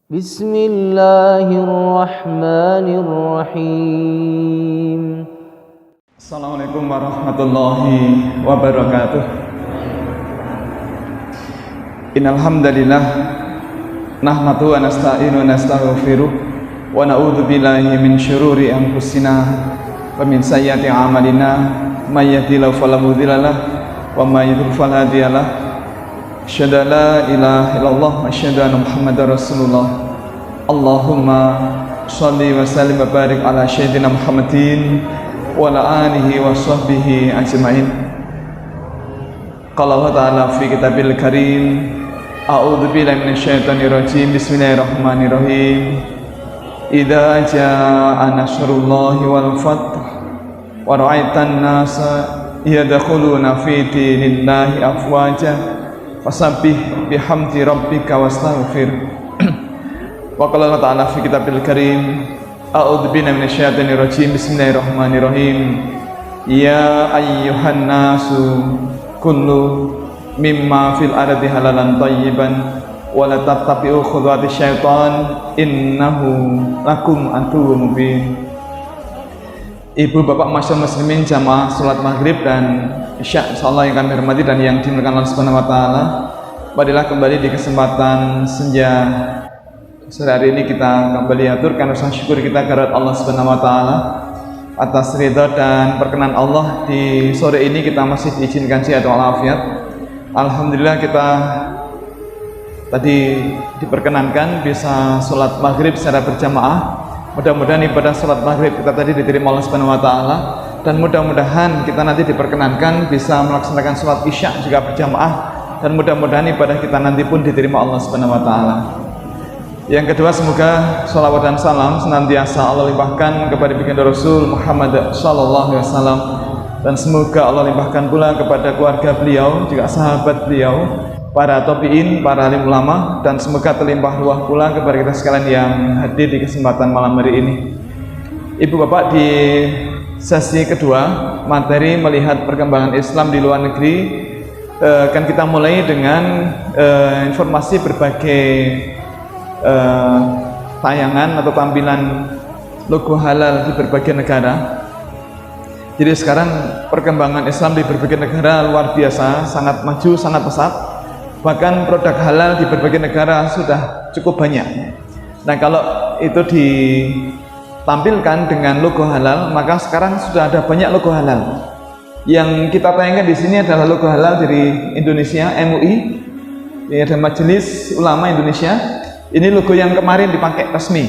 Bismillahirrahmanirrahim. Assalamualaikum warahmatullahi wabarakatuh. Innal hamdalillah nahmaduhu wa nasta'inu wa nastaghfiruh wa na'udzu billahi min syururi anfusina wa min sayyiati a'malina may yahdihillahu fala mudhilla lahu wa may yudhlil fala hadiya lahu. Asyhadu an la ilaha illallah wa asyhadu anna Muhammadar Rasulullah. Allahumma shalli wa sallim wa barik ala sayyidina Muhammadin wa ala alihi wa sahbihi ajma'in. Qala Allah ta'ala fi kitabil karim, a'udzu billahi minasyaitonir rajim. Bismillahirrahmanirrahim. Idza jaa'a nasrullahi wal fath wa ra'aitan nasa yadkhuluna fi dinillahi afwaja fasabbih bihamdi rabbika wastaghfir. Wa qala Allah ta'ala fi kitabil karim, a'udzu billahi minasyaitonir rajim. Bismillahirrahmanirrahim. Ya ayyuhan nasu kullu mimma fil ardi halalan thayyiban wa la tattabi'u khutuwati syaitan innahu lakum aduwwum mubin. Ibu bapak masyarakat muslimin jamaah salat maghrib dan isya insyaallah yang kami hormati dan yang dimuliakan Allah Subhanahu wa taala, marilah kembali di kesempatan senja sore hari ini kita kembali aturkan rasa syukur kita kepada Allah Subhanahu wa taala atas ridha dan perkenan Allah. Di sore ini kita masih diizinkan sehat walafiat. Alhamdulillah kita tadi diperkenankan bisa sholat maghrib secara berjamaah. Mudah-mudahan ibadah sholat maghrib kita tadi diterima Allah Subhanahu wa taala, dan mudah-mudahan kita nanti diperkenankan bisa melaksanakan sholat isya juga berjamaah, dan mudah-mudahan ibadah kita nanti pun diterima Allah Subhanahu wa taala. Yang kedua, semoga sholawat dan salam senantiasa Allah limpahkan kepada baginda Rasul Muhammad sallallahu alaihi wasallam, dan semoga Allah limpahkan pula kepada keluarga beliau, juga sahabat beliau, para tabi'in, para alim ulama, dan semoga terlimpah ruah pula kepada kita sekalian yang hadir di kesempatan malam hari ini. Ibu bapak, di sesi kedua materi melihat perkembangan Islam di luar negeri, akan kita mulai dengan informasi berbagai tayangan atau tampilan logo halal di berbagai negara. Jadi sekarang perkembangan Islam di berbagai negara luar biasa, sangat maju, sangat pesat. Bahkan produk halal di berbagai negara sudah cukup banyak. Nah, kalau itu ditampilkan dengan logo halal, maka sekarang sudah ada banyak logo halal. Yang kita tayangkan di sini adalah logo halal dari Indonesia, MUI. Ini ada Majelis Ulama Indonesia. Ini logo yang kemarin dipakai resmi.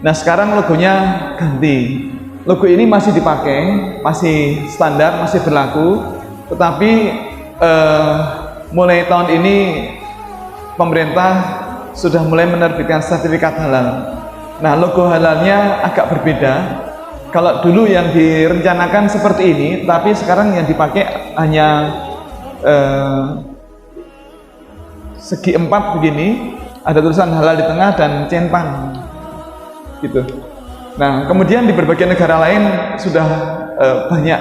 Nah, sekarang logonya ganti. Logo ini masih dipakai, masih standar, masih berlaku, tetapi mulai tahun ini pemerintah sudah mulai menerbitkan sertifikat halal. Nah, logo halalnya agak berbeda. Kalau dulu yang direncanakan seperti ini, tapi sekarang yang dipakai hanya segi 4 begini, ada tulisan halal di tengah dan centang gitu. Nah, kemudian di berbagai negara lain sudah banyak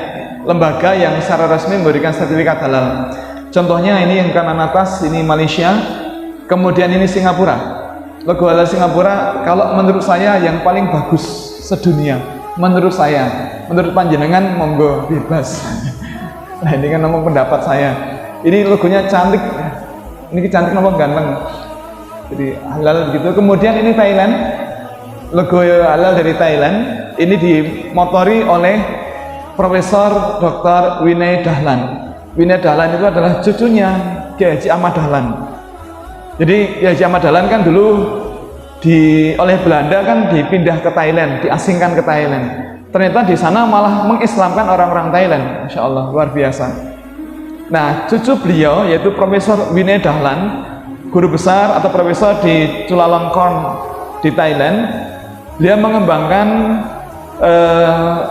lembaga yang secara resmi memberikan sertifikat halal. Contohnya ini yang kanan atas, ini Malaysia, kemudian ini Singapura. Logo halal Singapura kalau menurut saya yang paling bagus sedunia. Menurut saya, menurut panjenengan monggo bebas. Nah, ini kan ngomong pendapat saya. Ini logonya cantik. Ini cantik apa ganteng. Jadi halal begitu. Kemudian ini Thailand. Logo halal dari Thailand. Ini dimotori oleh Profesor Dr. Winay Dahlan. Winay Dahlan itu adalah cucunya Kiai Haji Ahmad Dahlan. Jadi Kiai Haji Ahmad Dahlan kan dulu oleh Belanda kan dipindah ke Thailand, diasingkan ke Thailand. Ternyata di sana malah mengislamkan orang-orang Thailand. Masya Allah, luar biasa. Nah, cucu beliau yaitu Profesor Winay Dahlan, guru besar atau profesor di Chulalongkorn di Thailand. Dia mengembangkan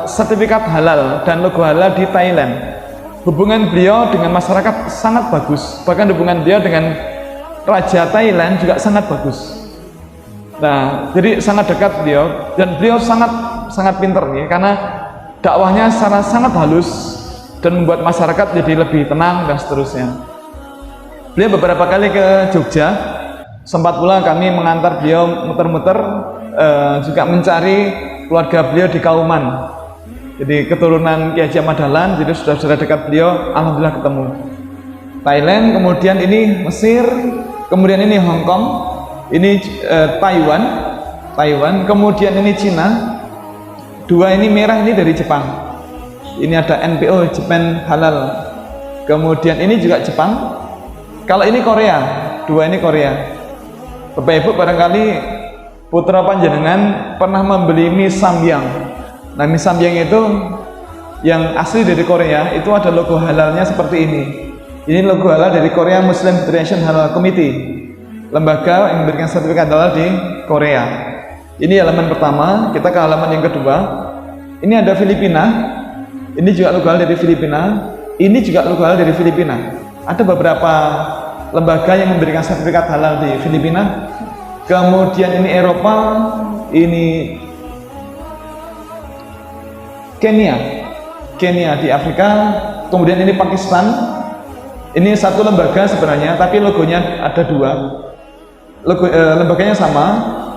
sertifikat halal dan logo halal di Thailand. Hubungan beliau dengan masyarakat sangat bagus, bahkan hubungan beliau dengan Raja Thailand juga sangat bagus. Nah, jadi sangat dekat beliau, dan beliau sangat pinter nih, karena dakwahnya secara sangat halus dan membuat masyarakat jadi lebih tenang dan seterusnya. Beliau beberapa kali ke Jogja, Sempat pula kami mengantar beliau muter-muter, juga mencari keluarga beliau di Kauman. Jadi keturunan Ki Haji Ahmad Dahlan, jadi saudara dekat beliau, alhamdulillah ketemu. Thailand, kemudian ini Mesir, kemudian ini Hong Kong, ini Taiwan, kemudian ini Cina. Dua ini merah ini dari Jepang. Ini ada NPO, Japan Halal. Kemudian ini juga Jepang. Kalau ini Korea, dua ini Korea. Bapak Ibu barangkali putra panjenengan pernah membeli mie samyang. Nah, mie samyang itu yang asli dari Korea, itu ada logo halalnya seperti ini. Ini logo halal dari Korea Muslim Federation Halal Committee, lembaga yang memberikan sertifikat halal di Korea. Ini halaman pertama, kita ke halaman yang kedua. Ini ada Filipina, ini juga logo halal dari Filipina, ini juga logo halal dari Filipina. Ada beberapa lembaga yang memberikan sertifikat halal di Filipina. Kemudian ini Eropa, ini Kenya di Afrika, kemudian ini Pakistan. Ini satu lembaga sebenarnya, tapi logonya ada dua. Lembaganya sama,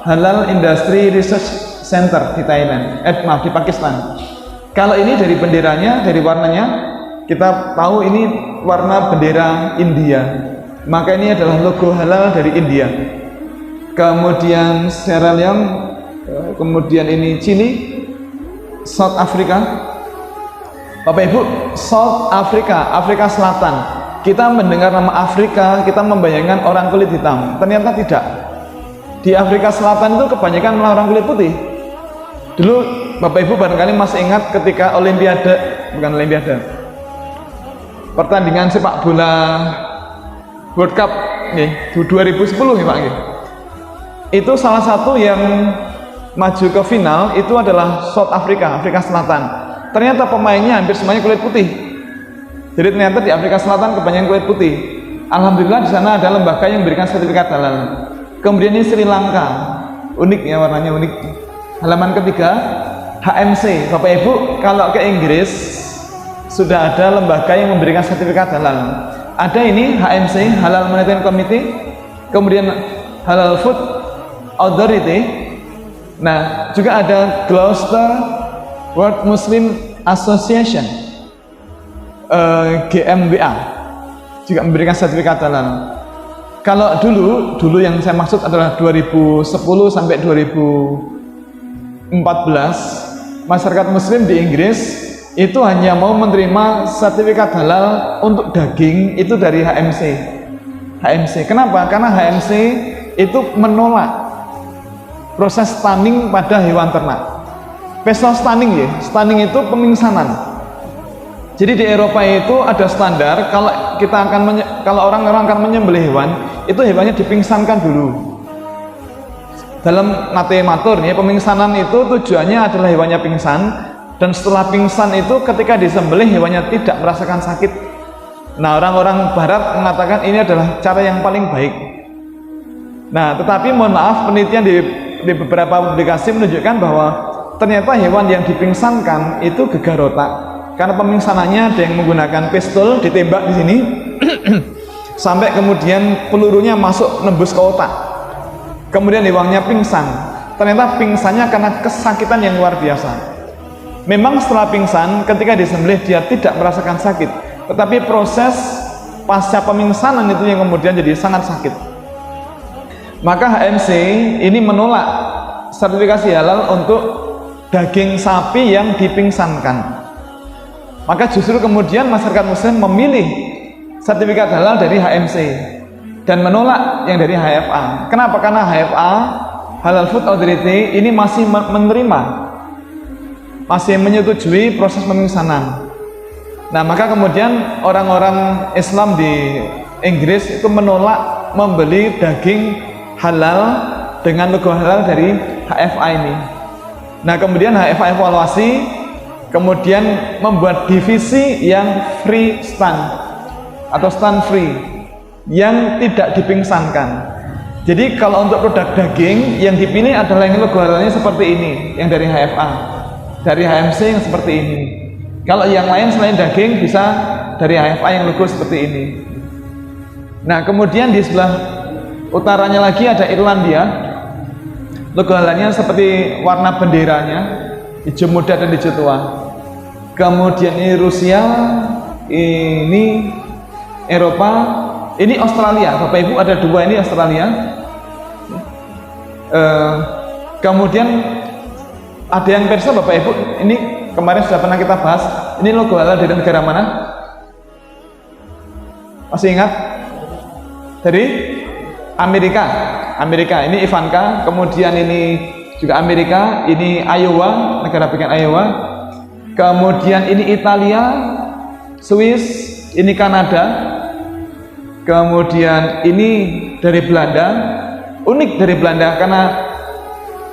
Halal Industry Research Center di Thailand, di Pakistan. Kalau ini dari benderanya, dari warnanya, kita tahu ini warna bendera India, maka ini adalah logo halal dari India. Kemudian Sierra Leone, kemudian ini Chili, South Africa. Bapak Ibu, South Africa, Afrika Selatan. Kita mendengar nama Afrika, kita membayangkan orang kulit hitam. Ternyata tidak. Di Afrika Selatan itu kebanyakan orang kulit putih. Dulu Bapak Ibu barangkali masih ingat ketika pertandingan sepak bola World Cup nih 2010 nih Pak. Itu salah satu yang maju ke final itu adalah South Africa, Afrika Selatan. Ternyata pemainnya hampir semuanya kulit putih. Jadi ternyata di Afrika Selatan kebanyakan kulit putih. Alhamdulillah di sana ada lembaga yang memberikan sertifikat halal. Kemudian ini Sri Lanka, unik ya, warnanya unik. Halaman ketiga, HMC. Bapak Ibu kalau ke Inggris sudah ada lembaga yang memberikan sertifikat halal. Ada ini HMC, Halal Monitoring Committee, kemudian Halal Food Authority. Nah, juga ada Gloucester World Muslim Association, GMWA, juga memberikan sertifikat halal. Kalau dulu yang saya maksud adalah 2010 sampai 2014, masyarakat Muslim di Inggris itu hanya mau menerima sertifikat halal untuk daging itu dari HMC. Kenapa? Karena HMC itu menolak proses stunning pada hewan ternak. Pesal stunning ya, stunning itu pemingsanan. Jadi di Eropa itu ada standar kalau orang-orang akan menyembelih hewan, itu hewannya dipingsankan dulu. Dalam matematur nih, pemingsanan itu tujuannya adalah hewannya pingsan, dan setelah pingsan itu ketika disembelih hewannya tidak merasakan sakit. Nah, orang-orang barat mengatakan ini adalah cara yang paling baik. Nah, tetapi mohon maaf, penelitian di beberapa publikasi menunjukkan bahwa ternyata hewan yang dipingsankan itu gegar otak, karena pemingsanannya ada yang menggunakan pistol, ditembak di sini sampai kemudian pelurunya masuk nembus ke otak, kemudian hewannya pingsan. Ternyata pingsannya karena kesakitan yang luar biasa. Memang setelah pingsan ketika disembelih dia tidak merasakan sakit, tetapi proses pasca pemingsanan itu yang kemudian jadi sangat sakit. Maka HMC ini menolak sertifikasi halal untuk daging sapi yang dipingsankan. Maka justru kemudian masyarakat Muslim memilih sertifikat halal dari HMC dan menolak yang dari HFA. Kenapa? Karena HFA, Halal Food Authority, ini masih menerima, masih menyetujui proses pemingsanan. Nah, maka kemudian orang-orang Islam di Inggris itu menolak membeli daging halal dengan logo halal dari HFA ini. Nah, kemudian HFA evaluasi, kemudian membuat divisi yang free stand atau stand free, yang tidak dipingsankan. Jadi kalau untuk produk daging yang dipilih adalah yang logo halalnya seperti ini, yang dari HFA, dari HMC yang seperti ini. Kalau yang lain selain daging bisa dari HFA yang logo seperti ini. Nah, kemudian di sebelah utaranya lagi ada Irlandia. Logo halalnya seperti warna benderanya, hijau muda dan hijau tua. Kemudian ini Rusia, ini Eropa, ini Australia. Bapak Ibu ada dua, ini Australia. Kemudian ada yang Persia, Bapak Ibu. Ini kemarin sudah pernah kita bahas. Ini logo halal dari negara mana? Masih ingat? Dari Amerika. Amerika. Ini Ivanka. Kemudian ini juga Amerika. Ini Iowa, negara bagian Iowa. Kemudian ini Italia, Swiss, ini Kanada. Kemudian ini dari Belanda. Unik dari Belanda karena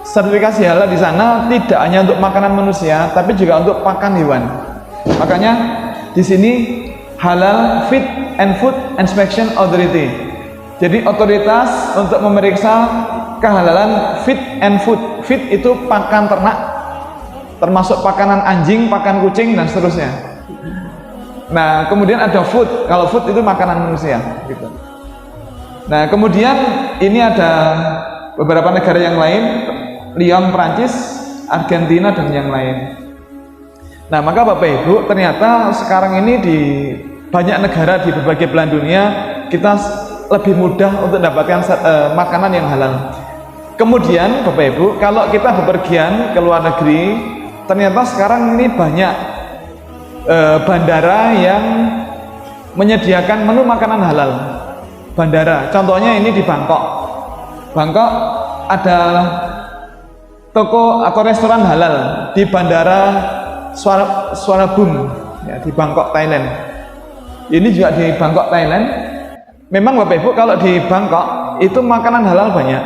sertifikasi halal di sana tidak hanya untuk makanan manusia, tapi juga untuk pakan hewan. Makanya di sini Halal Feed and Food Inspection Authority. Jadi otoritas untuk memeriksa kehalalan feed and food. Feed itu pakan ternak, termasuk pakanan anjing, pakan kucing dan seterusnya. Nah, kemudian ada food. Kalau food itu makanan manusia, gitu. Nah, kemudian ini ada beberapa negara yang lain, Lyon, Prancis, Argentina dan yang lain. Nah, maka Bapak Ibu, ternyata sekarang ini di banyak negara di berbagai belahan dunia kita lebih mudah untuk mendapatkan makanan yang halal. Kemudian Bapak Ibu, kalau kita bepergian ke luar negeri, ternyata sekarang ini banyak bandara yang menyediakan menu makanan halal. Bandara, contohnya ini di Bangkok. Bangkok ada toko atau restoran halal di Bandara Suvarnabhumi, ya, di Bangkok, Thailand. Ini juga di Bangkok, Thailand. Memang Bapak Ibu, kalau di Bangkok itu makanan halal banyak.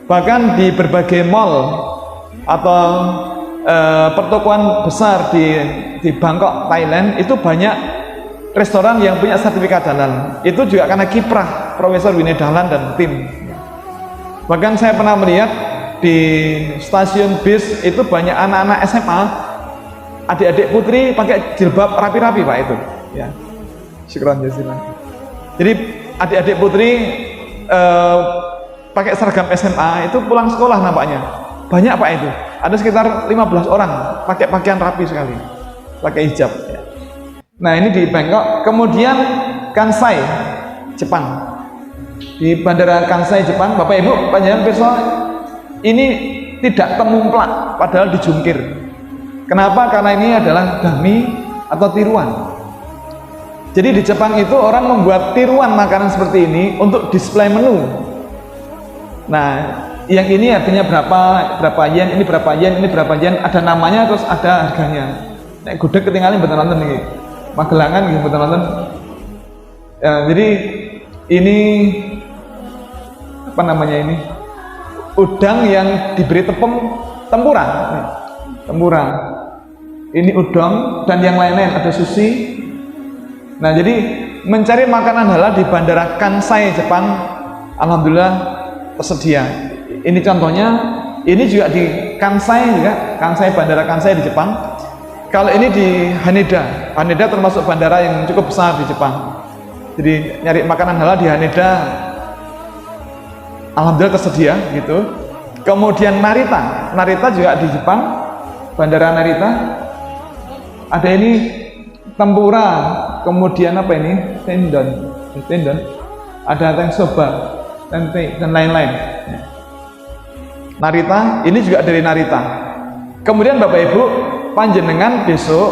Bahkan di berbagai mall atau pertokoan besar di Bangkok, Thailand itu banyak restoran yang punya sertifikat halal. Itu juga karena kiprah Profesor Winnie Dahlan dan tim. Bahkan saya pernah melihat di stasiun bis itu banyak anak-anak SMA, adik-adik putri pakai jilbab rapi-rapi Pak itu. Ya, syukran jazilan. Jadi adik-adik putri pakai seragam SMA itu pulang sekolah nampaknya. Banyak Pak itu. Ada sekitar 15 orang pakai pakaian rapi sekali, pakai hijab. Ya. Nah, ini di Bangkok. Kemudian Kansai, Jepang. Di Bandara Kansai, Jepang, Bapak Ibu, panjenengan pirsa ini tidak temumplak, padahal dijungkir. Kenapa? Karena ini adalah dummy atau tiruan. Jadi di Jepang itu orang membuat tiruan makanan seperti ini untuk display menu. Nah, yang ini artinya berapa yen, ini berapa yen, ini berapa yen, ada namanya terus ada harganya. Nek gudeg ketinggalan betul nonton nih. Magelangan gitu betul nonton. Ya, jadi ini apa namanya ini? Udang yang diberi tempura. Tempura. Ini udang dan yang lain-lain, ada sushi. Nah, jadi mencari makanan halal di Bandara Kansai, Jepang, alhamdulillah tersedia. Ini contohnya, ini juga di Kansai juga, Bandara Kansai di Jepang. Kalau ini di Haneda. Haneda termasuk bandara yang cukup besar di Jepang. Jadi nyari makanan halal di Haneda, alhamdulillah tersedia gitu. Kemudian Narita juga di Jepang, Bandara Narita. Ada ini tempura, kemudian apa ini? Tendon. Ada tensoba, tempe dan lain-lain. Narita, ini juga dari Narita. Kemudian Bapak Ibu, panjenengan besok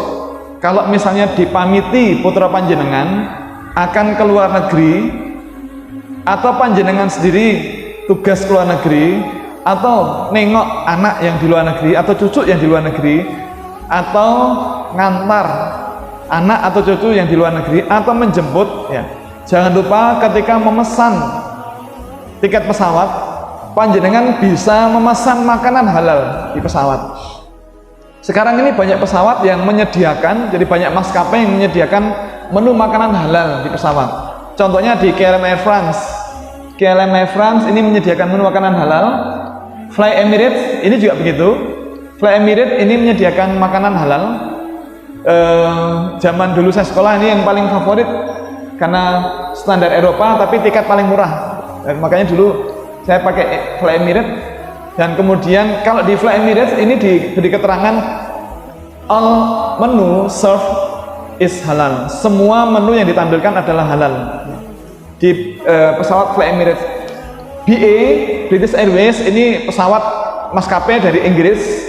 kalau misalnya dipamiti putra panjenengan akan ke luar negeri, atau panjenengan sendiri tugas ke luar negeri, atau nengok anak yang di luar negeri atau cucu yang di luar negeri, atau ngantar anak atau cucu yang di luar negeri, atau menjemput, ya, jangan lupa ketika memesan tiket pesawat, panjenengan bisa memesan makanan halal di pesawat. Sekarang ini banyak pesawat yang menyediakan, jadi banyak maskapai yang menyediakan menu makanan halal di pesawat. Contohnya di KLM Air France. KLM Air France ini menyediakan menu makanan halal. Fly Emirates ini juga begitu. Fly Emirates ini menyediakan makanan halal. Zaman dulu saya sekolah ini yang paling favorit karena standar Eropa tapi tiket paling murah. Dan makanya dulu saya pakai Fly Emirates, dan kemudian kalau di Fly Emirates ini diberi keterangan all menu serve is halal. Semua menu yang ditampilkan adalah halal di pesawat Fly Emirates. BA British Airways ini pesawat maskapai dari Inggris.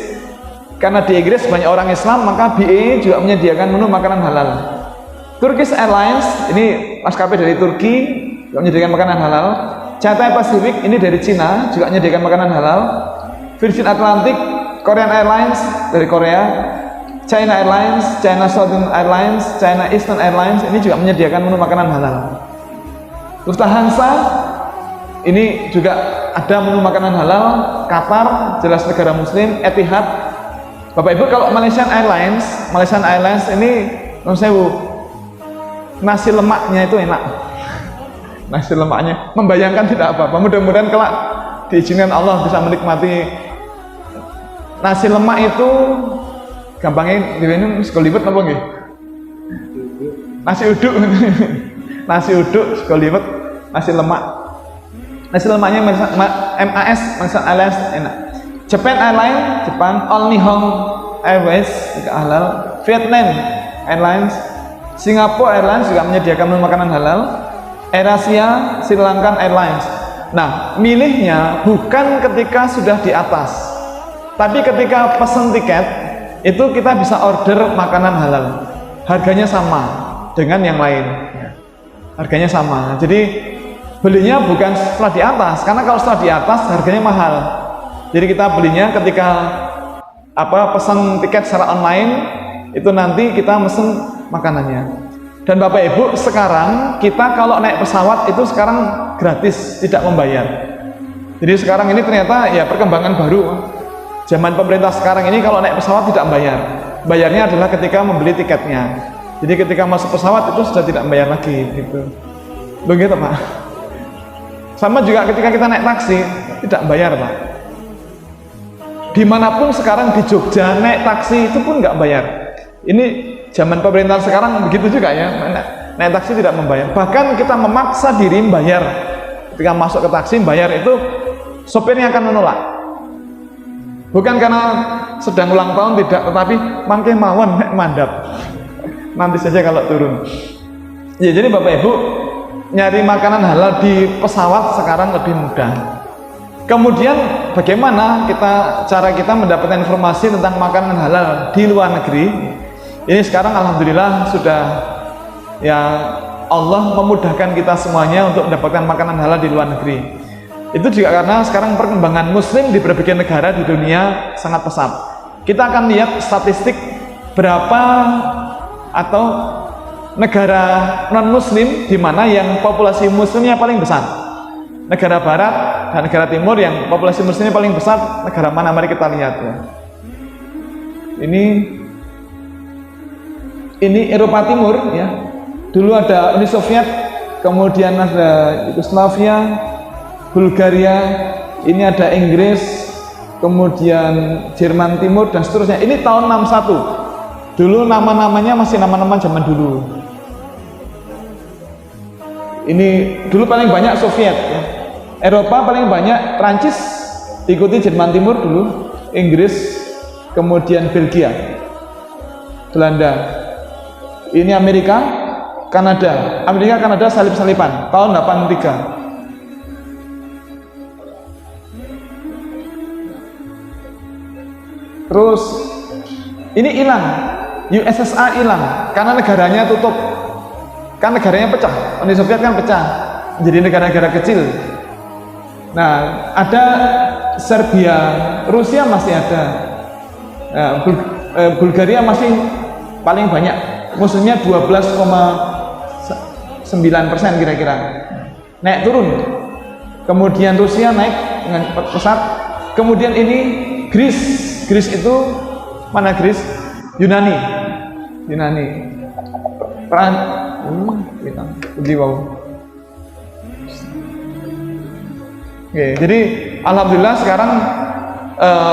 Karena di Inggris banyak orang Islam, maka BA juga menyediakan menu makanan halal. Turkish Airlines ini maskapai dari Turki, juga menyediakan makanan halal. Cathay Pacific ini dari Cina, juga menyediakan makanan halal. Virgin Atlantic, Korean Airlines dari Korea, China Airlines, China Southern Airlines, China Eastern Airlines ini juga menyediakan menu makanan halal. Lufthansa ini juga ada menu makanan halal. Qatar jelas negara muslim. Etihad, Bapak Ibu, kalau Malaysian Airlines ini menurut saya nasi lemaknya itu enak. Nasi lemaknya membayangkan tidak apa-apa. Mudah-mudahan kelak diizinkan Allah bisa menikmati nasi lemak itu. Gampangnya ini sekoliwet apa nggih? Nasi uduk. Nasi uduk sekoliwet, nasi lemak. Nasi lemaknya MAS, Malaysian Airlines enak. Japan Airlines, Jepang, All Nippon Airways juga halal. Vietnam Airlines, Singapore Airlines juga menyediakan makanan halal. AirAsia, Sri Lankan Airlines. Nah, milihnya bukan ketika sudah di atas, tapi ketika pesen tiket itu kita bisa order makanan halal. Harganya sama dengan yang lain. Harganya sama. Jadi belinya bukan setelah di atas, karena kalau setelah di atas harganya mahal. Jadi kita belinya ketika pesan tiket secara online, itu nanti kita mesen makanannya. Dan Bapak Ibu, sekarang kita kalau naik pesawat itu sekarang gratis, tidak membayar. Jadi sekarang ini ternyata ya perkembangan baru. Zaman pemerintah sekarang ini kalau naik pesawat tidak membayar. Bayarnya adalah ketika membeli tiketnya. Jadi ketika masuk pesawat itu sudah tidak membayar lagi gitu. Begitu Pak. Sama juga ketika kita naik taksi tidak bayar Pak. Dimanapun sekarang di Jogja naik taksi itu pun nggak bayar. Ini zaman pemerintah sekarang begitu juga ya. Naik taksi tidak membayar. Bahkan kita memaksa diri membayar. Ketika masuk ke taksi bayar itu sopirnya akan menolak. Bukan karena sedang ulang tahun tidak, tetapi mangke mawon nek mandap. Nanti saja kalau turun. Ya, jadi Bapak Ibu nyari makanan halal di pesawat sekarang lebih mudah. Kemudian bagaimana cara kita mendapatkan informasi tentang makanan halal di luar negeri? Ini sekarang alhamdulillah sudah ya Allah memudahkan kita semuanya untuk mendapatkan makanan halal di luar negeri. Itu juga karena sekarang perkembangan muslim di berbagai negara di dunia sangat pesat. Kita akan lihat statistik berapa atau negara non muslim di mana yang populasi muslimnya paling besar. Negara barat dan negara timur yang populasi muslimnya paling besar, negara mana? Mari kita lihat ya. Ini Eropa Timur ya. Dulu ada Uni Soviet, kemudian ada Yugoslavia, Bulgaria, ini ada Inggris, kemudian Jerman Timur dan seterusnya. Ini tahun 61. Dulu nama-namanya masih nama-nama zaman dulu. Ini dulu paling banyak Soviet ya. Eropa paling banyak Prancis, diikuti Jerman Timur dulu, Inggris, kemudian Belgia, Belanda. Ini Amerika, Kanada. Kanada salip-salipan tahun 83. Terus ini hilang, USSR hilang karena negaranya tutup, kan negaranya pecah. Uni Soviet kan pecah menjadi negara-negara kecil. Nah, ada Serbia, Rusia masih ada, Bulgaria masih paling banyak, muslimnya 12,9% kira-kira, naik turun. Kemudian Rusia naik dengan pesat. Kemudian ini Greece itu mana Greece? Yunani. Oke, jadi alhamdulillah sekarang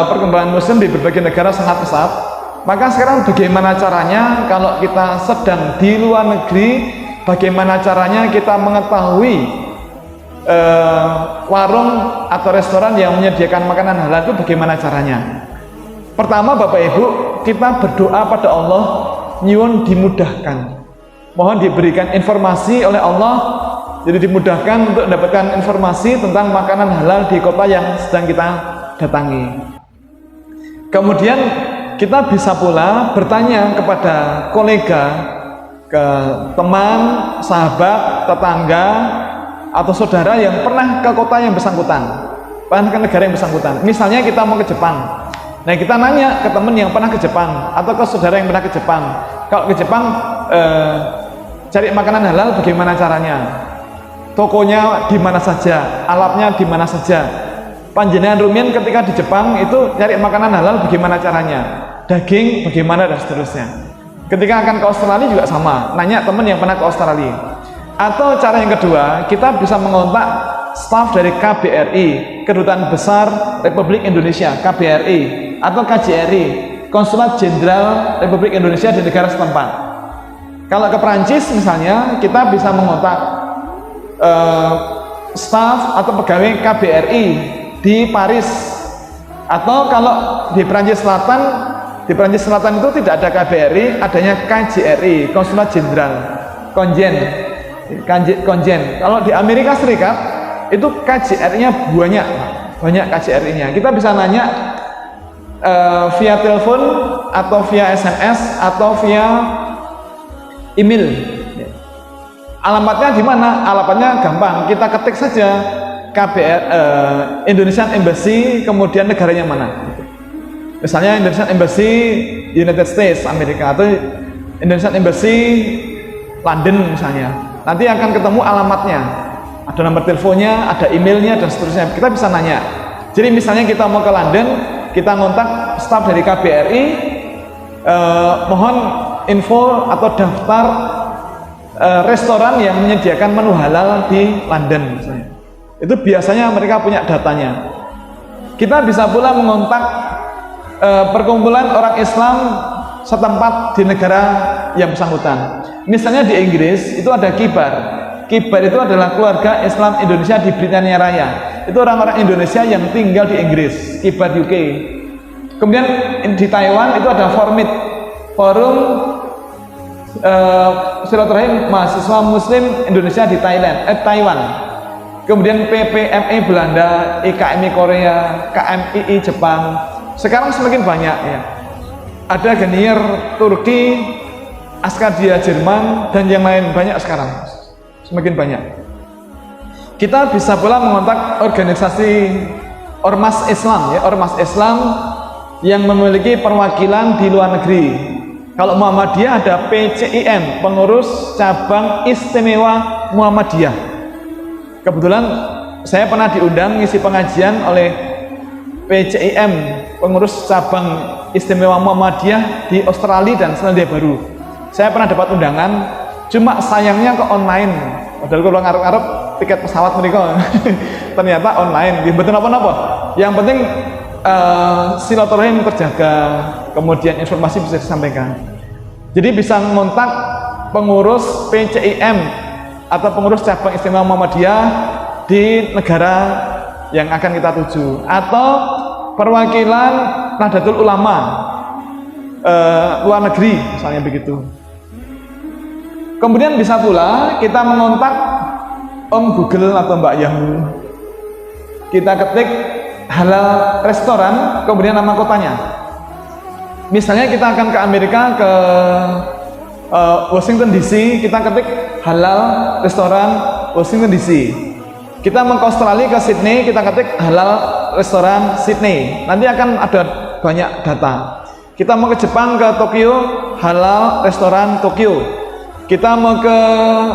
perkembangan muslim di berbagai negara sangat pesat. Maka sekarang bagaimana caranya kalau kita sedang di luar negeri, bagaimana caranya kita mengetahui warung atau restoran yang menyediakan makanan halal itu bagaimana caranya? Pertama, Bapak Ibu, kita berdoa pada Allah, nyuwun dimudahkan, mohon diberikan informasi oleh Allah, jadi dimudahkan untuk mendapatkan informasi tentang makanan halal di kota yang sedang kita datangi. Kemudian kita bisa pula bertanya kepada kolega, ke teman, sahabat, tetangga, atau saudara yang pernah ke kota yang bersangkutan, pernah ke negara yang bersangkutan. Misalnya kita mau ke Jepang, nah kita nanya ke teman yang pernah ke Jepang atau ke saudara yang pernah ke Jepang, kalau ke Jepang cari makanan halal bagaimana caranya, tokonya di mana saja, alatnya di mana saja. Panjenengan rumiyin ketika di Jepang itu cari makanan halal bagaimana caranya, daging bagaimana dan seterusnya. Ketika akan ke Australia juga sama, nanya teman yang pernah ke Australia. Atau cara yang kedua, kita bisa mengontak staf dari KBRI, Kedutaan Besar Republik Indonesia, KBRI, atau KJRI, Konsulat Jenderal Republik Indonesia di negara setempat. Kalau ke Perancis misalnya, kita bisa mengontak staf atau pegawai KBRI di Paris. Atau kalau di Perancis Selatan itu tidak ada KBRI, adanya KJRI, Konsulat Jenderal, Konjen. Kalau di Amerika Serikat itu KJRI-nya banyak KJRI-nya. Kita bisa nanya via telepon atau via SMS atau via email. Alamatnya di mana? Alamatnya gampang, kita ketik saja Indonesian Embassy, kemudian negaranya mana. Misalnya Indonesian Embassy United States Amerika atau Indonesian Embassy London misalnya. Nanti akan ketemu alamatnya, ada nomor teleponnya, ada emailnya dan seterusnya. Kita bisa nanya. Jadi misalnya kita mau ke London, kita ngontak staf dari KBRI, mohon info atau daftar restoran yang menyediakan menu halal di London misalnya. Itu biasanya mereka punya datanya. Kita bisa pula mengontak perkumpulan orang Islam setempat di negara yang bersangkutan. Misalnya di Inggris itu ada Kibar. Kibar itu adalah keluarga Islam Indonesia di Britania Raya. Itu orang-orang Indonesia yang tinggal di Inggris, Kibar UK. Kemudian di Taiwan itu ada Formit, Forum Silaturahim Mahasiswa Muslim Indonesia di Taiwan. Kemudian PPMI Belanda, IKMI Korea, KMII Jepang. Sekarang semakin banyak ya. Ada Genier Turki, Askadia Jerman, dan yang lain banyak sekarang, semakin banyak. Kita bisa pula mengontak organisasi ormas Islam ya, ormas Islam yang memiliki perwakilan di luar negeri. Kalau Muhammadiyah ada PCIM, Pengurus Cabang Istimewa Muhammadiyah. Kebetulan saya pernah diundang ngisi pengajian oleh PCIM, Pengurus Cabang Istimewa Muhammadiyah di Australia dan Selandia Baru. Saya pernah dapat undangan, cuma sayangnya ke online. Padahal kalau ngarep-ngarep tiket pesawat mereka ternyata online. Betul apa-apa. Yang penting silaturahim terjaga, kemudian informasi bisa disampaikan. Jadi bisa mengontak pengurus PCIM atau pengurus cabang istimewa Muhammadiyah di negara yang akan kita tuju, atau perwakilan Nahdlatul Ulama luar negeri misalnya begitu. Kemudian bisa pula kita mengontak Om Google atau Mbak Yahoo. Kita ketik halal restoran, kemudian nama kotanya. Misalnya kita akan ke Amerika, ke Washington DC, kita ketik halal restoran Washington DC. Kita mau ke Australia, ke Sydney, kita ketik halal restoran Sydney. Nanti akan ada banyak data. Kita mau ke Jepang, ke Tokyo, halal restoran Tokyo. Kita mau ke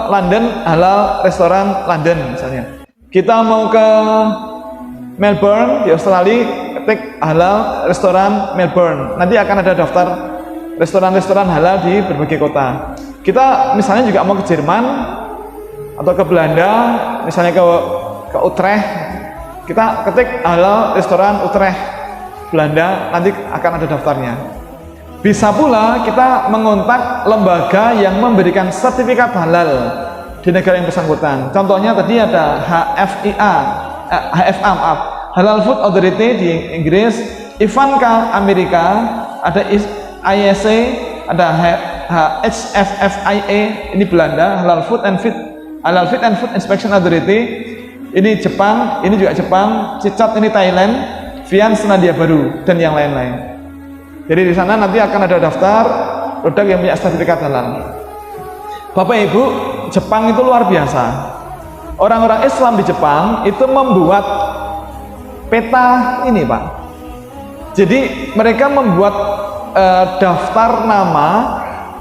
London, halal restoran London misalnya. Kita mau ke Melbourne di Australia, ketik halal restoran Melbourne. Nanti akan ada daftar restoran-restoran halal di berbagai kota. Kita misalnya juga mau ke Jerman atau ke Belanda, misalnya ke Utrecht, kita ketik halal restoran Utrecht Belanda, nanti akan ada daftarnya. Bisa pula kita mengontak lembaga yang memberikan sertifikat halal di negara yang bersangkutan. Contohnya tadi ada HFA, maaf, Halal Food Authority di Inggris, Ivanka Amerika, ada IEC, ada HFFIA ini Belanda, Halal Food and Food Inspection Authority ini Jepang, ini juga Jepang, CICAT ini Thailand, Vian Selandia Baru dan yang lain-lain. Jadi di sana nanti akan ada daftar produk yang punya sertifikat halal. Bapak Ibu, Jepang itu luar biasa. Orang-orang Islam di Jepang itu membuat peta ini, Pak. Jadi mereka membuat daftar nama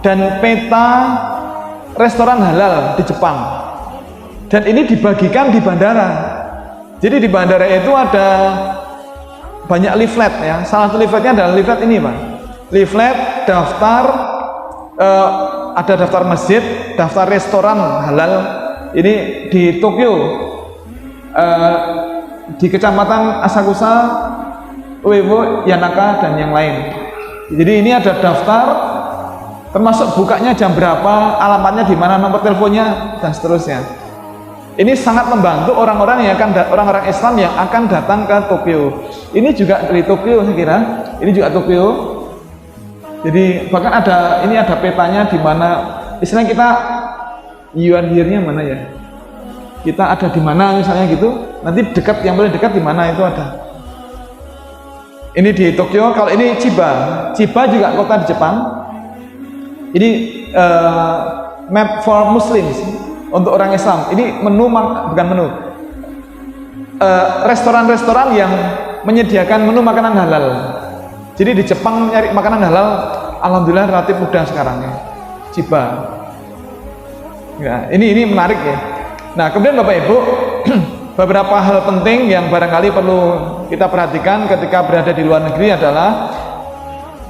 dan peta restoran halal di Jepang. Dan ini dibagikan di bandara. Jadi di bandara itu ada banyak leaflet ya. Salah satu leafletnya adalah leaflet ini, Pak. Leaflet daftar ada daftar masjid, daftar restoran halal ini di Tokyo, di kecamatan Asakusa, Uewo, Yanaka dan yang lain. Jadi ini ada daftar termasuk bukanya jam berapa, alamatnya di mana, nomor teleponnya dan seterusnya. Ini sangat membantu orang-orang orang-orang Islam yang akan datang ke Tokyo. Ini juga dari Tokyo saya kira. Ini juga Tokyo. Jadi bahkan ada petanya di mana istilahnya kita yuan here-nya mana ya? Kita ada di mana misalnya gitu. Nanti dekat, yang paling dekat di mana itu ada. Ini di Tokyo. Kalau ini Chiba juga kota di Jepang. Ini map for Muslims untuk orang Islam. Ini bukan menu. Restoran-restoran yang menyediakan menu makanan halal. Jadi di Jepang nyari makanan halal, alhamdulillah relatif mudah sekarang ya. Chiba. Ya, ini menarik ya. Nah, kemudian Bapak Ibu, beberapa hal penting yang barangkali perlu kita perhatikan ketika berada di luar negeri adalah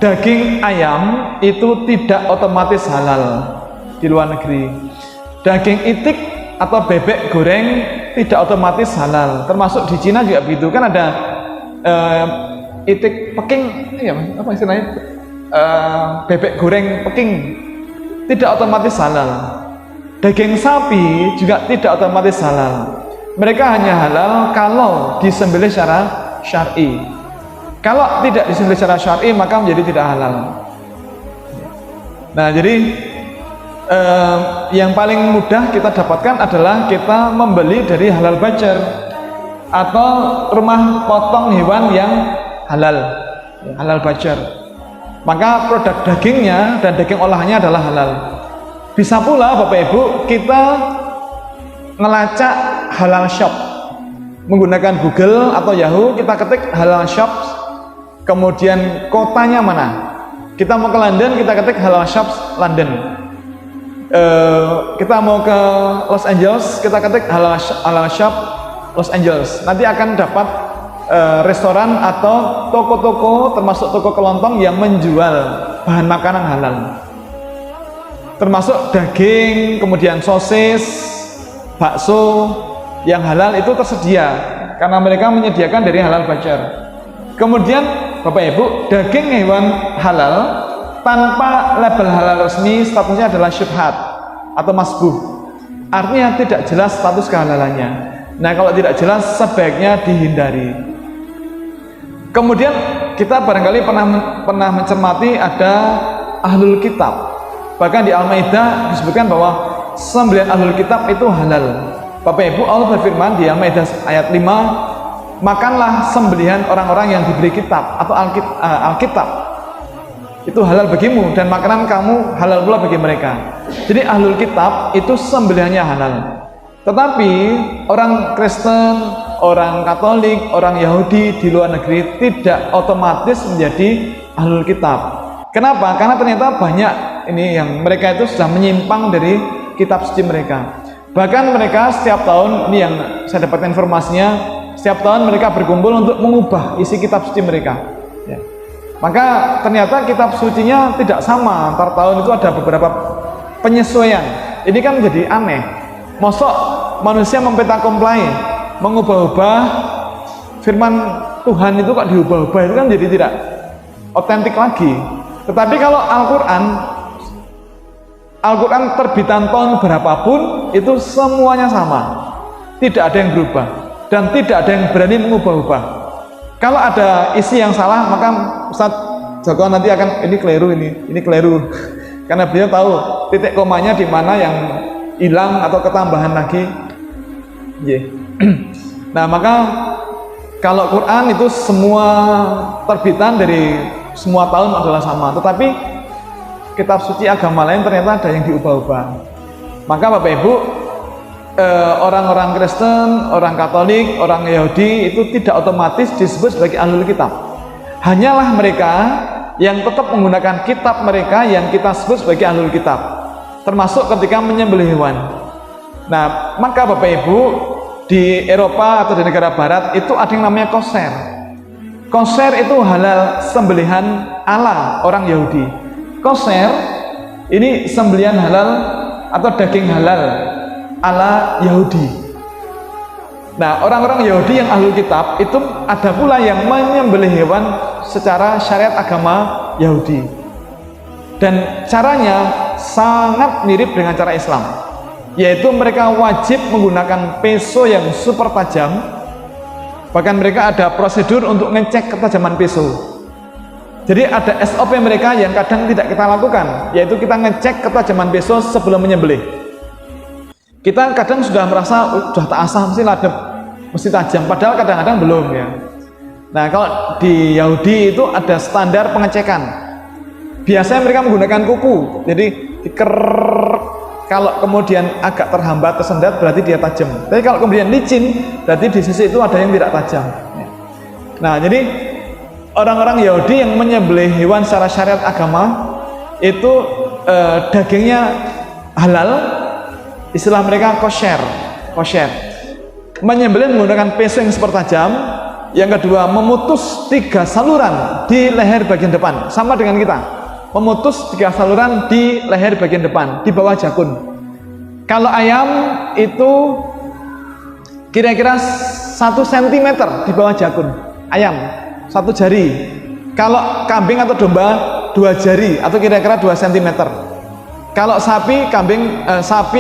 daging ayam itu tidak otomatis halal di luar negeri. Daging itik atau bebek goreng tidak otomatis halal. Termasuk di Cina juga begitu. Kan ada itik Peking, ya, apa istilahnya? Bebek goreng Peking tidak otomatis halal. Daging sapi juga tidak otomatis halal. Mereka hanya halal kalau disembelih secara syar'i. Kalau tidak disembelih secara syar'i maka menjadi tidak halal. Nah, jadi yang paling mudah kita dapatkan adalah kita membeli dari halal butcher atau rumah potong hewan yang halal butcher. Maka produk dagingnya dan daging olahannya adalah halal. Bisa pula Bapak Ibu kita ngelacak halal shop menggunakan Google atau Yahoo, kita ketik halal shops, kemudian kotanya mana. Kita mau ke London, kita ketik halal shops London. Kita mau ke Los Angeles, kita ketik halal shop Los Angeles. Nanti akan dapat restoran atau toko-toko termasuk toko kelontong yang menjual bahan makanan halal, termasuk daging, kemudian sosis, bakso yang halal itu tersedia karena mereka menyediakan dari halal butcher. Kemudian Bapak Ibu, daging hewan halal tanpa label halal resmi statusnya adalah syubhat atau masbuh, artinya tidak jelas status kehalalannya. Nah, kalau tidak jelas sebaiknya dihindari. Kemudian kita barangkali pernah mencermati ada ahlul kitab. Bahkan di Al-Maidah disebutkan bahwa 9 ahlul kitab itu halal. Bapak Ibu, Allah berfirman di Al-Maidah ayat 5, makanlah sembelihan orang-orang yang diberi kitab atau Alkitab. Itu halal bagimu dan makanan kamu halal pula bagi mereka. Jadi ahlul kitab itu sembelihannya halal. Tetapi orang Kristen, orang Katolik, orang Yahudi di luar negeri tidak otomatis menjadi ahlul kitab. Kenapa? Karena ternyata banyak ini yang mereka itu sudah menyimpang dari kitab suci mereka. Bahkan mereka setiap tahun, ini yang saya dapat informasinya, setiap tahun mereka berkumpul untuk mengubah isi kitab suci mereka ya. Maka ternyata kitab sucinya tidak sama antar tahun, itu ada beberapa penyesuaian. Ini kan menjadi aneh. Mosok manusia mempetakomplai, mengubah-ubah firman Tuhan itu kok diubah-ubah, itu kan jadi tidak otentik lagi. Tetapi kalau Al-Quran terbitan tahun berapapun itu semuanya sama, tidak ada yang berubah dan tidak ada yang berani mengubah-ubah. Kalau ada isi yang salah, maka Ustaz Joko nanti akan ini keliru karena beliau tahu titik komanya di mana yang hilang atau ketambahan lagi. Nah, maka kalau Quran itu semua terbitan dari semua tahun adalah sama, tetapi kitab suci agama lain ternyata ada yang diubah-ubah. Maka Bapak Ibu, orang-orang Kristen, orang Katolik, orang Yahudi itu tidak otomatis disebut sebagai ahlul kitab. Hanyalah mereka yang tetap menggunakan kitab mereka yang kita sebut sebagai ahlul kitab, termasuk ketika menyembelih hewan. Nah, maka Bapak Ibu, di Eropa atau di negara Barat itu ada yang namanya kosher. Kosher itu halal sembelihan ala orang Yahudi. Kosher ini sembelihan halal atau daging halal ala Yahudi. Nah, orang-orang Yahudi yang ahlul kitab itu ada pula yang menyembelih hewan secara syariat agama Yahudi, dan caranya sangat mirip dengan cara Islam, yaitu mereka wajib menggunakan pisau yang super tajam. Bahkan mereka ada prosedur untuk ngecek ketajaman pisau. Jadi ada SOP mereka yang kadang tidak kita lakukan, yaitu kita ngecek ketajaman pisau sebelum menyembelih. Kita kadang sudah merasa sudah tak asah, mesti tajam, padahal kadang-kadang belum ya. Nah, kalau di Yahudi itu ada standar pengecekan. Biasanya mereka menggunakan kuku, jadi kalau kemudian agak terhambat, tersendat, berarti dia tajam. Tapi kalau kemudian licin, berarti di sisi itu ada yang tidak tajam. Nah, jadi orang-orang Yahudi yang menyembelih hewan secara syariat agama itu dagingnya halal, istilah mereka kosher. Menyembelih menggunakan pisau yang super tajam. Yang kedua, memutus 3 saluran di leher bagian depan, sama dengan kita. Memutus 3 saluran di leher bagian depan, di bawah jakun. Kalau ayam itu kira-kira 1 cm di bawah jakun. Ayam 1 jari. Kalau kambing atau domba 2 jari atau kira-kira 2 cm. Kalau sapi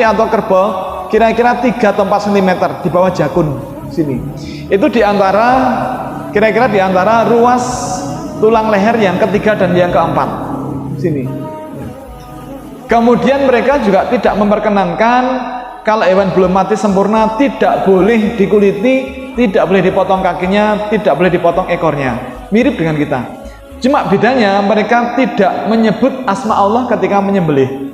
atau kerbau kira-kira 3 atau 4 cm di bawah jakun sini. Itu kira-kira di antara ruas tulang leher yang ketiga dan yang keempat sini. Kemudian mereka juga tidak memperkenankan kalau hewan belum mati sempurna tidak boleh dikuliti, tidak boleh dipotong kakinya, tidak boleh dipotong ekornya. Mirip dengan kita. Cuma bedanya mereka tidak menyebut asma Allah ketika menyembelih.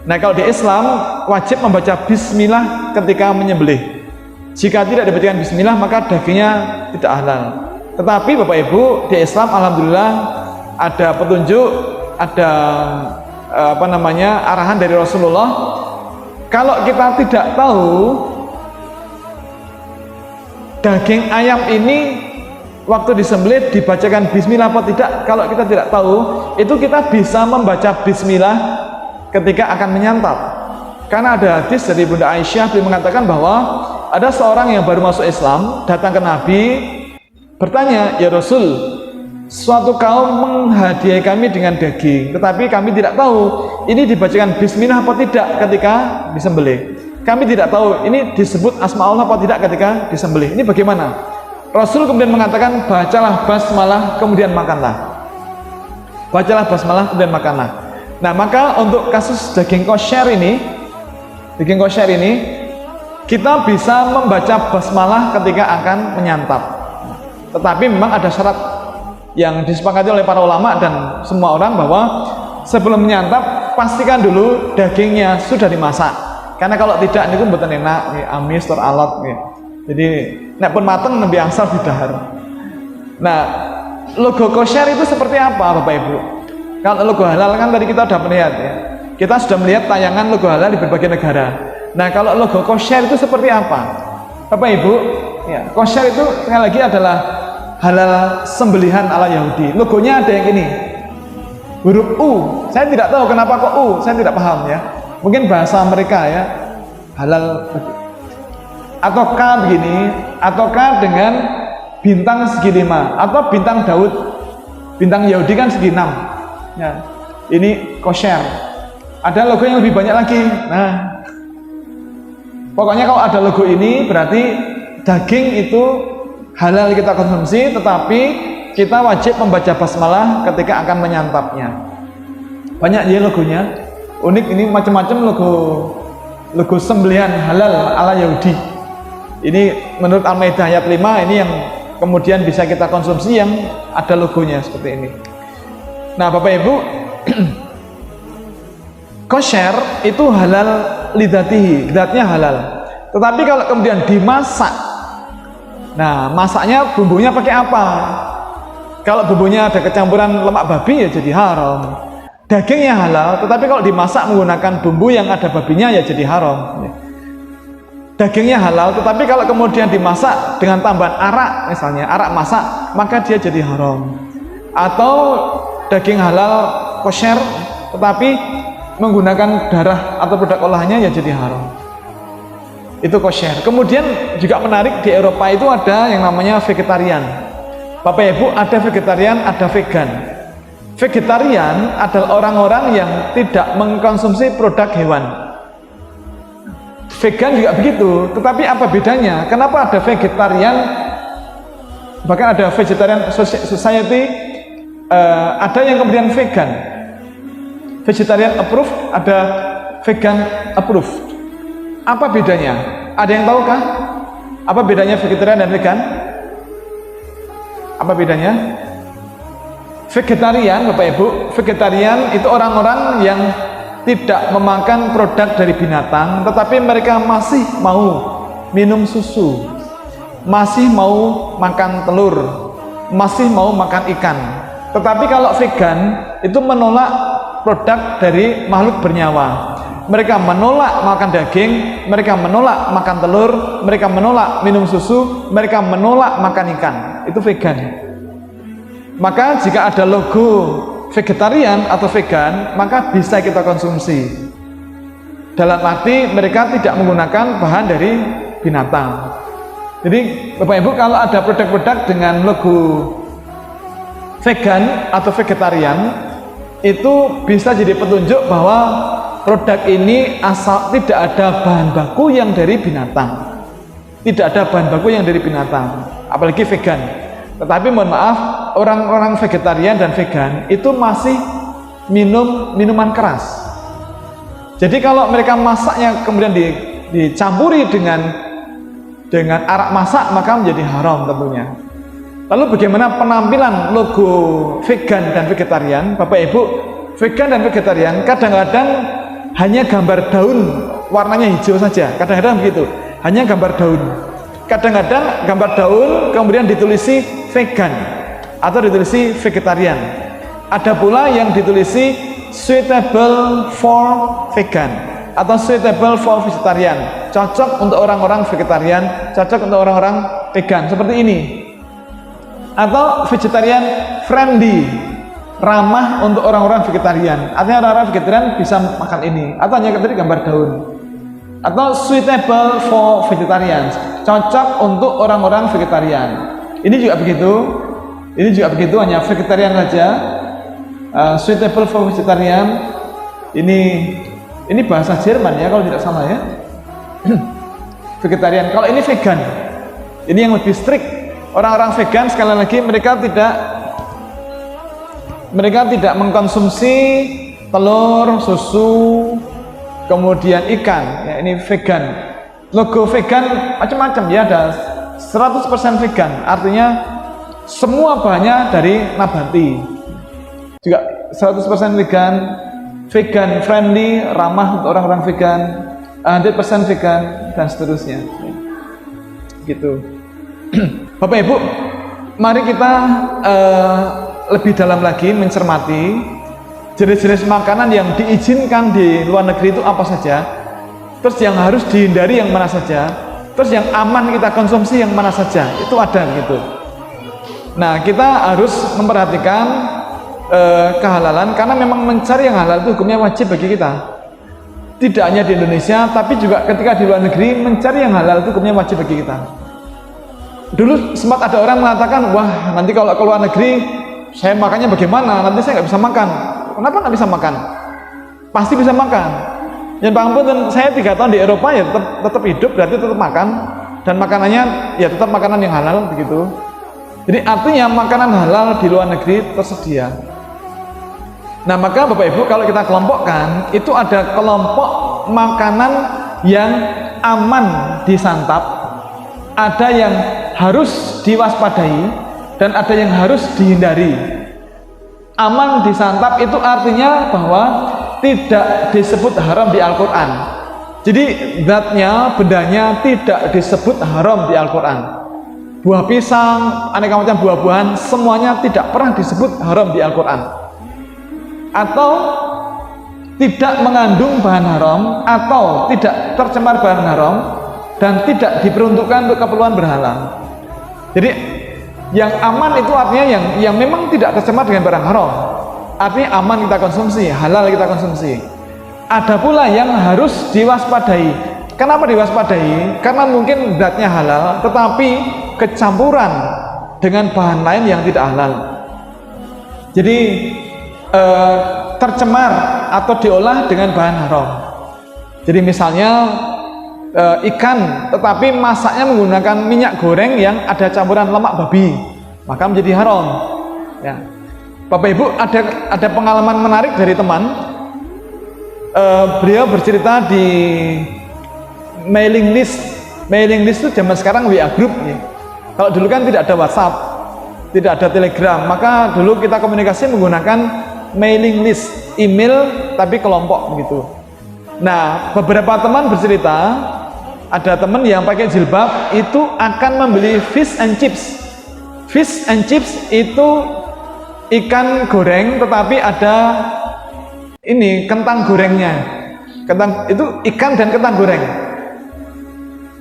Nah, kalau di Islam wajib membaca bismillah ketika menyembelih. Jika tidak dibacakan bismillah, maka dagingnya tidak halal. Tetapi Bapak Ibu, di Islam alhamdulillah ada petunjuk, ada arahan dari Rasulullah. Kalau kita tidak tahu daging ayam ini waktu disembelih dibacakan bismillah apa tidak, kalau kita tidak tahu, itu kita bisa membaca bismillah ketika akan menyantap. Karena ada hadis dari Bunda Aisyah, beliau mengatakan bahwa ada seorang yang baru masuk Islam datang ke Nabi bertanya, "Ya Rasul, suatu kaum menghadiahi kami dengan daging, tetapi kami tidak tahu ini dibacakan bismillah apa tidak ketika disembelih. Kami tidak tahu ini disebut asma Allah apa tidak ketika disembelih. Ini bagaimana?" Rasul kemudian mengatakan, "Bacalah basmalah kemudian makanlah." Bacalah basmalah kemudian makanlah. Nah, maka untuk kasus daging kosher ini kita bisa membaca basmalah ketika akan menyantap. Tetapi memang ada syarat yang disepakati oleh para ulama dan semua orang bahwa sebelum menyantap pastikan dulu dagingnya sudah dimasak. Karena kalau tidak niku mboten enak, amis tur alot. Jadi nek pun mateng nembe angsal didahar. Nah, logo kosher itu seperti apa Bapak Ibu? Kalau logo halal kan tadi kita sudah melihat ya. Kita sudah melihat tayangan logo halal di berbagai negara. Nah, kalau logo kosher itu seperti apa? Bapak Ibu, ya, kosher itu sekali lagi adalah halal sembelihan ala Yahudi. Logonya ada yang ini. Huruf U. Saya tidak tahu kenapa kok U, saya tidak paham ya. Mungkin bahasa mereka ya. Halal atau K begini, atau K dengan bintang segi 5 atau bintang Daud. Bintang Yahudi kan segi 6. Ya. Ini kosher. Ada logo yang lebih banyak lagi. Nah, Pokoknya kalau ada logo ini berarti daging itu halal kita konsumsi, tetapi kita wajib membaca basmalah ketika akan menyantapnya. Banyak ya logonya, unik, ini macam-macam logo sembelihan halal ala Yahudi. Ini menurut Al-Maidah ayat 5, ini yang kemudian bisa kita konsumsi yang ada logonya seperti ini. Nah Bapak Ibu, kosher itu halal lidatihi, zatnya halal. Tetapi kalau kemudian dimasak, nah masaknya bumbunya pakai apa? Kalau bumbunya ada kecampuran lemak babi ya jadi haram. Dagingnya halal, tetapi kalau dimasak menggunakan bumbu yang ada babinya ya jadi haram. Dagingnya halal, tetapi kalau kemudian dimasak dengan tambahan arak, misalnya arak masak, maka dia jadi haram. Atau daging halal kosher, tetapi menggunakan darah atau produk olahannya ya jadi haram. Itu kosher. Kemudian juga menarik, di Eropa itu ada yang namanya vegetarian. Bapak Ibu, ada vegetarian, ada vegan. Vegetarian adalah orang-orang yang tidak mengkonsumsi produk hewan. Vegan juga begitu, tetapi apa bedanya? Kenapa ada vegetarian, bahkan ada vegetarian society, ada yang kemudian vegan. Vegetarian approved, ada vegan approved. Apa bedanya? Ada yang tahukah? Apa bedanya vegetarian dan vegan? Apa bedanya? Vegetarian, Bapak Ibu, vegetarian itu orang-orang yang tidak memakan produk dari binatang, tetapi mereka masih mau minum susu, masih mau makan telur, masih mau makan ikan. Tetapi kalau vegan itu menolak produk dari makhluk bernyawa. Mereka menolak makan daging, mereka menolak makan telur, mereka menolak minum susu, mereka menolak makan ikan. Itu vegan. Maka jika ada logo vegetarian atau vegan, maka bisa kita konsumsi. Dalam arti mereka tidak menggunakan bahan dari binatang. Jadi Bapak Ibu, kalau ada produk-produk dengan logo vegan atau vegetarian, itu bisa jadi petunjuk bahwa produk ini asal tidak ada bahan baku yang dari binatang. Tidak ada bahan baku yang dari binatang, apalagi vegan. Tetapi mohon maaf, orang-orang vegetarian dan vegan itu masih minum minuman keras. Jadi kalau mereka masaknya kemudian dicampuri dengan arak masak, maka menjadi haram tentunya. Lalu bagaimana penampilan logo vegan dan vegetarian? Bapak Ibu, vegan dan vegetarian kadang-kadang hanya gambar daun warnanya hijau saja, kadang-kadang begitu, hanya gambar daun. Kadang-kadang gambar daun kemudian ditulisi vegan atau ditulisi vegetarian. Ada pula yang ditulisi suitable for vegan atau suitable for vegetarian, cocok untuk orang-orang vegetarian, cocok untuk orang-orang vegan, seperti ini. Atau vegetarian friendly, ramah untuk orang-orang vegetarian, artinya orang-orang vegetarian bisa makan ini, atau hanya tadi gambar daun. Atau suitable for vegetarians, cocok untuk orang-orang vegetarian. Ini juga begitu, ini juga begitu, hanya vegetarian saja. Suitable for vegetarian. Ini bahasa Jerman ya kalau tidak salah ya. Vegetarian. Kalau ini vegan, ini yang lebih strict. Orang-orang vegan sekali lagi mereka tidak mengkonsumsi telur, susu, kemudian ikan. Ya, ini vegan. Logo vegan macam-macam ya, ada 100% vegan, artinya semua bahannya dari nabati. Juga 100% vegan, vegan friendly, ramah untuk orang-orang vegan, 100% vegan, dan seterusnya. Gitu. Bapak Ibu, mari kita lebih dalam lagi mencermati jenis-jenis makanan yang diizinkan di luar negeri itu apa saja, terus yang harus dihindari yang mana saja, terus yang aman kita konsumsi yang mana saja, itu ada gitu. Nah, kita harus memperhatikan kehalalan, karena memang mencari yang halal itu hukumnya wajib bagi kita. Tidak hanya di Indonesia, tapi juga ketika di luar negeri, mencari yang halal itu hukumnya wajib bagi kita. Dulu sempat ada orang mengatakan, wah nanti kalau ke luar negeri saya makannya bagaimana, nanti saya nggak bisa makan. Kenapa nggak bisa makan? Pasti bisa makan. Yang pangapunten, saya 3 tahun di Eropa ya tetap hidup, berarti tetap makan, dan makanannya ya tetap makanan yang halal begitu. Jadi artinya makanan halal di luar negeri tersedia. Nah maka Bapak Ibu, kalau kita kelompokkan, itu ada kelompok makanan yang aman disantap, ada yang harus diwaspadai, dan ada yang harus dihindari. Aman disantap itu artinya bahwa tidak disebut haram di Al-Quran. Jadi zatnya, bendanya tidak disebut haram di Al-Quran. Buah pisang, aneka macam buah-buahan, semuanya tidak pernah disebut haram di Al-Quran. Atau tidak mengandung bahan haram, atau tidak tercemar bahan haram, dan tidak diperuntukkan untuk keperluan berhala. Jadi yang aman itu artinya yang memang tidak tercemar dengan barang haram, artinya aman kita konsumsi, halal kita konsumsi. Ada pula yang harus diwaspadai. Kenapa diwaspadai? Karena mungkin zatnya halal tetapi kecampuran dengan bahan lain yang tidak halal, jadi tercemar atau diolah dengan bahan haram. Jadi misalnya ikan tetapi masaknya menggunakan minyak goreng yang ada campuran lemak babi, maka menjadi haram ya. Bapak Ibu, ada pengalaman menarik dari teman. Beliau bercerita di mailing list itu zaman sekarang WA group ya. Kalau dulu kan tidak ada WhatsApp, tidak ada Telegram, maka dulu kita komunikasi menggunakan mailing list, email tapi kelompok begitu. Nah beberapa teman bercerita, ada teman yang pakai jilbab itu akan membeli fish and chips. Fish and chips itu ikan goreng tetapi ada ini kentang gorengnya. Kentang itu ikan dan kentang goreng.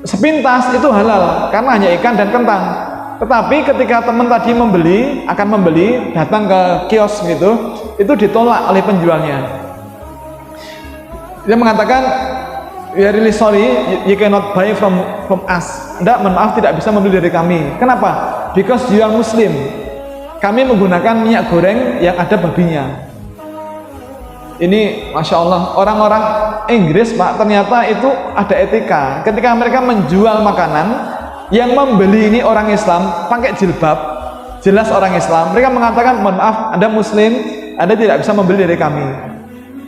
Sepintas itu halal karena hanya ikan dan kentang. Tetapi ketika teman tadi akan membeli, datang ke kios gitu, itu ditolak oleh penjualnya. Dia mengatakan, "We are really sorry, you cannot buy from us." Tidak, mohon maaf, tidak bisa membeli dari kami. Kenapa? Because you are Muslim. Kami menggunakan minyak goreng yang ada babinya. Ini Masya Allah, orang-orang Inggris Pak, ternyata itu ada etika. Ketika mereka menjual makanan, yang membeli ini orang Islam, pakai jilbab, jelas orang Islam, mereka mengatakan, mohon maaf, Anda Muslim, Anda tidak bisa membeli dari kami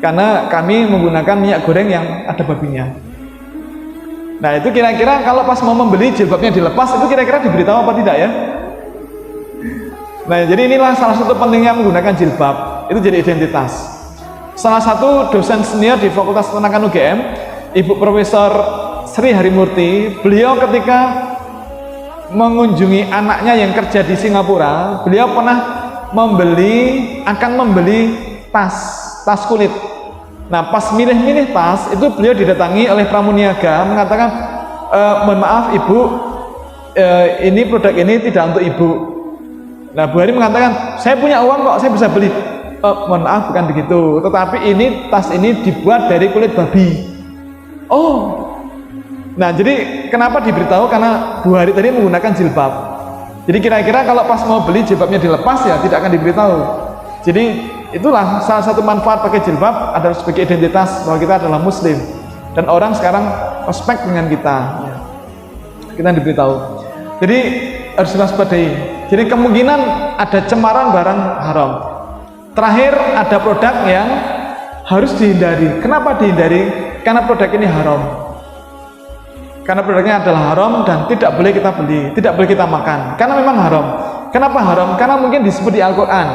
karena kami menggunakan minyak goreng yang ada babinya. Nah itu kira-kira kalau pas mau membeli jilbabnya dilepas, itu kira-kira diberitahu apa tidak ya? Nah jadi inilah salah satu pentingnya menggunakan jilbab, itu jadi identitas. Salah satu dosen senior di Fakultas Peternakan UGM, Ibu Profesor Sri Harimurti, beliau ketika mengunjungi anaknya yang kerja di Singapura, beliau pernah akan membeli tas kulit. Nah pas milih-milih tas itu beliau didatangi oleh pramuniaga mengatakan, mohon maaf ibu, ini produk ini tidak untuk ibu. Nah Bu Hari mengatakan, saya punya uang kok, saya bisa beli. Mohon maaf, bukan begitu, tetapi tas ini dibuat dari kulit babi. Oh, nah jadi kenapa diberitahu? Karena Bu Hari tadi menggunakan jilbab. Jadi kira-kira kalau pas mau beli jilbabnya dilepas ya tidak akan diberitahu. Jadi itulah salah satu manfaat pakai jilbab, adalah sebagai identitas bahwa kita adalah Muslim dan orang sekarang respect dengan kita. Kita diberitahu. Jadi harus waspadai. Jadi kemungkinan ada cemaran barang haram. Terakhir ada produk yang harus dihindari. Kenapa dihindari? Karena produk ini haram. Karena produknya adalah haram dan tidak boleh kita beli, tidak boleh kita makan. Karena memang haram. Kenapa haram? Karena mungkin disebut di Al-Quran,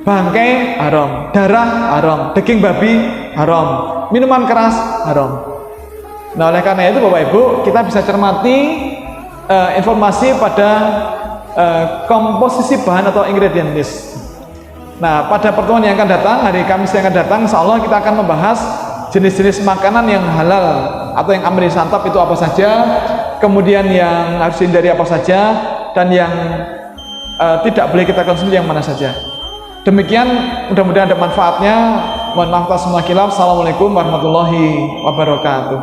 bangkai haram, darah haram, daging babi haram, minuman keras haram. Nah oleh karena itu Bapak Ibu, kita bisa cermati informasi pada komposisi bahan atau ingredient list. Nah pada pertemuan yang akan datang, hari Kamis yang akan datang, insya Allah kita akan membahas jenis-jenis makanan yang halal atau yang aman disantap itu apa saja, kemudian yang harus dihindari apa saja, dan yang tidak boleh kita konsumsi yang mana saja. Demikian, mudah-mudahan ada manfaatnya. Mohon maaf atas semua khilaf. Assalamualaikum warahmatullahi wabarakatuh.